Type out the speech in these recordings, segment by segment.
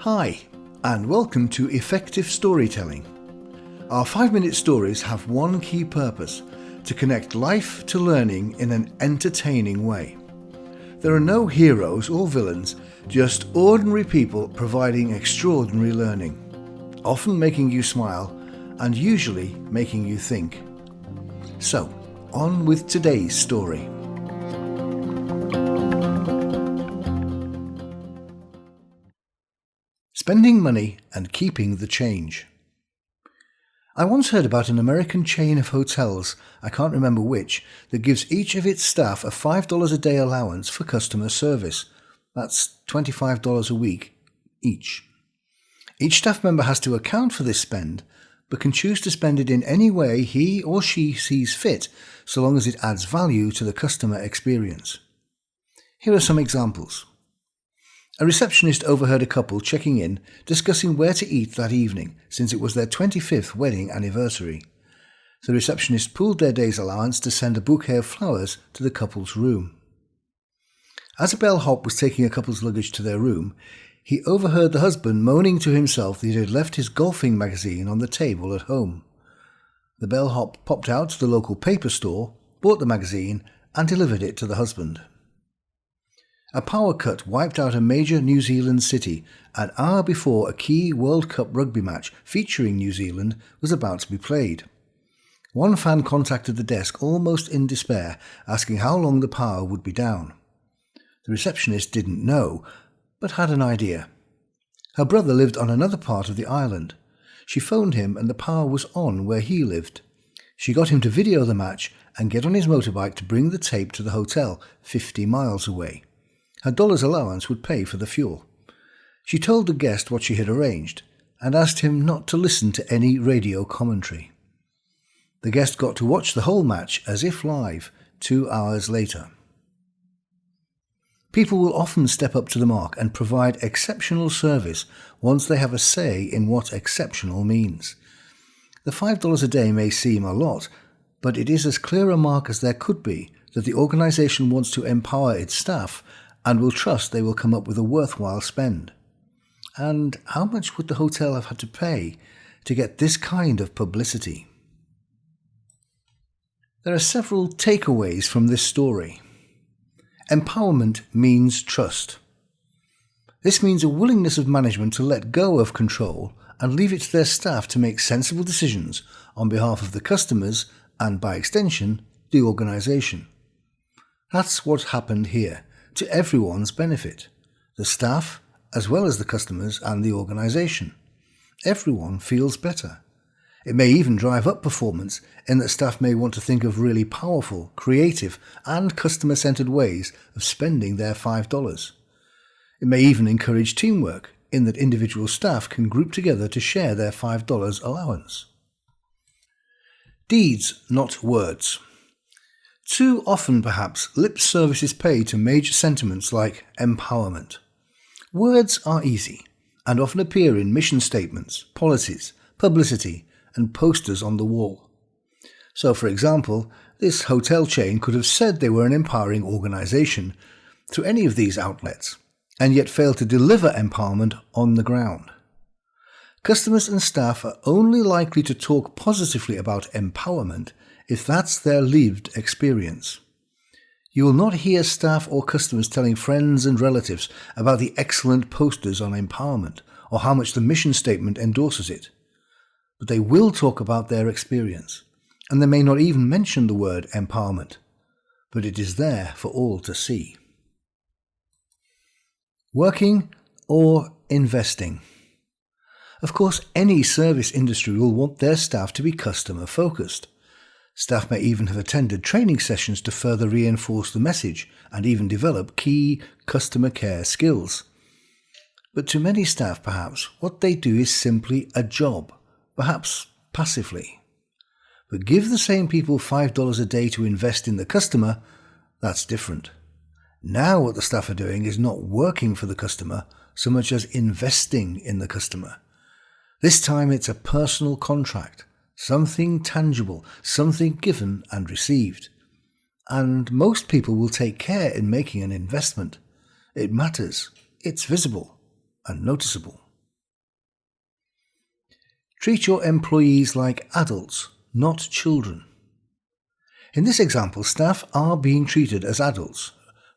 Hi, and welcome to Effective Storytelling. Our 5-minute stories have one key purpose: to connect life to learning in an entertaining way. There are no heroes or villains, just ordinary people providing extraordinary learning, often making you smile and usually making you think. So, on with today's story. Spending money and keeping the change. I once heard about an American chain of hotels, I can't remember which, that gives each of its staff a $5 a day allowance for customer service. That's $25 a week each. Each staff member has to account for this spend, but can choose to spend it in any way he or she sees fit, so long as it adds value to the customer experience. Here are some examples. A receptionist overheard a couple checking in, discussing where to eat that evening, since it was their 25th wedding anniversary. The receptionist pooled their day's allowance to send a bouquet of flowers to the couple's room. As a bellhop was taking a couple's luggage to their room, he overheard the husband moaning to himself that he had left his golfing magazine on the table at home. The bellhop popped out to the local paper store, bought the magazine, and delivered it to the husband. A power cut wiped out a major New Zealand city an hour before a key World Cup rugby match featuring New Zealand was about to be played. One fan contacted the desk almost in despair, asking how long the power would be down. The receptionist didn't know, but had an idea. Her brother lived on another part of the island. She phoned him and the power was on where he lived. She got him to video the match and get on his motorbike to bring the tape to the hotel 50 miles away. Her dollar's allowance would pay for the fuel. She told the guest what she had arranged and asked him not to listen to any radio commentary. The guest got to watch the whole match as if live 2 hours later. People will often step up to the mark and provide exceptional service once they have a say in what exceptional means. The $5 a day may seem a lot, but it is as clear a mark as there could be that the organisation wants to empower its staff and will trust they will come up with a worthwhile spend. And how much would the hotel have had to pay to get this kind of publicity? There are several takeaways from this story. Empowerment means trust. This means a willingness of management to let go of control and leave it to their staff to make sensible decisions on behalf of the customers and, by extension, the organisation. That's what happened here, to everyone's benefit, the staff as well as the customers and the organisation. Everyone feels better. It may even drive up performance in that staff may want to think of really powerful, creative and customer-centred ways of spending their $5. It may even encourage teamwork in that individual staff can group together to share their $5 allowance. Deeds, not words. Too often, perhaps, lip service is paid to major sentiments like empowerment. Words are easy and often appear in mission statements, policies, publicity, and posters on the wall. So, for example, this hotel chain could have said they were an empowering organisation through any of these outlets, and yet failed to deliver empowerment on the ground. Customers and staff are only likely to talk positively about empowerment if that's their lived experience. You will not hear staff or customers telling friends and relatives about the excellent posters on empowerment or how much the mission statement endorses it. But they will talk about their experience, and they may not even mention the word empowerment, but it is there for all to see. Working or investing. Of course, any service industry will want their staff to be customer focused. Staff may even have attended training sessions to further reinforce the message and even develop key customer care skills. But to many staff, perhaps, what they do is simply a job, perhaps passively. But give the same people $5 a day to invest in the customer, that's different. Now what the staff are doing is not working for the customer so much as investing in the customer. This time it's a personal contract. Something tangible, something given and received. And most people will take care in making an investment. It matters, it's visible and noticeable. Treat your employees like adults, not children. In this example, staff are being treated as adults,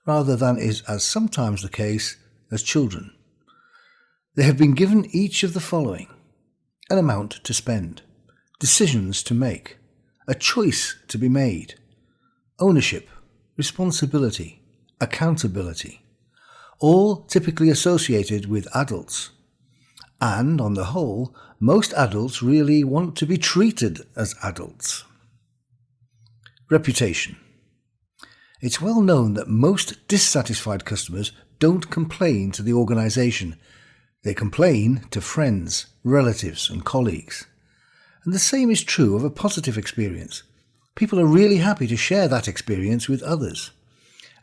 rather than is, as sometimes the case, as children. They have been given each of the following: an amount to spend, decisions to make, a choice to be made, ownership, responsibility, accountability, all typically associated with adults. And, on the whole, most adults really want to be treated as adults. Reputation. It's well known that most dissatisfied customers don't complain to the organisation. They complain to friends, relatives and colleagues. And the same is true of a positive experience. People are really happy to share that experience with others.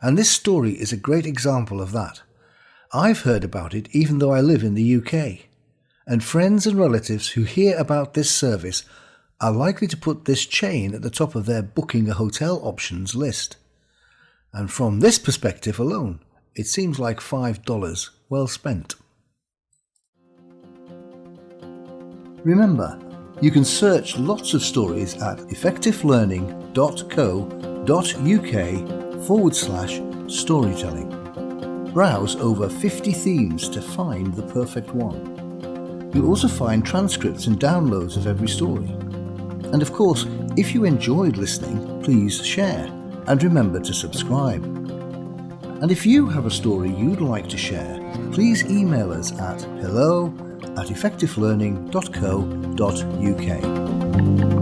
And this story is a great example of that. I've heard about it even though I live in the UK. And friends and relatives who hear about this service are likely to put this chain at the top of their booking a hotel options list. And from this perspective alone, it seems like $5 well spent. Remember, you can search lots of stories at effectivelearning.co.uk/storytelling. Browse over 50 themes to find the perfect one. You'll also find transcripts and downloads of every story. And of course, if you enjoyed listening, please share and remember to subscribe. And if you have a story you'd like to share, please email us at hello@effectivelearning.co.uk.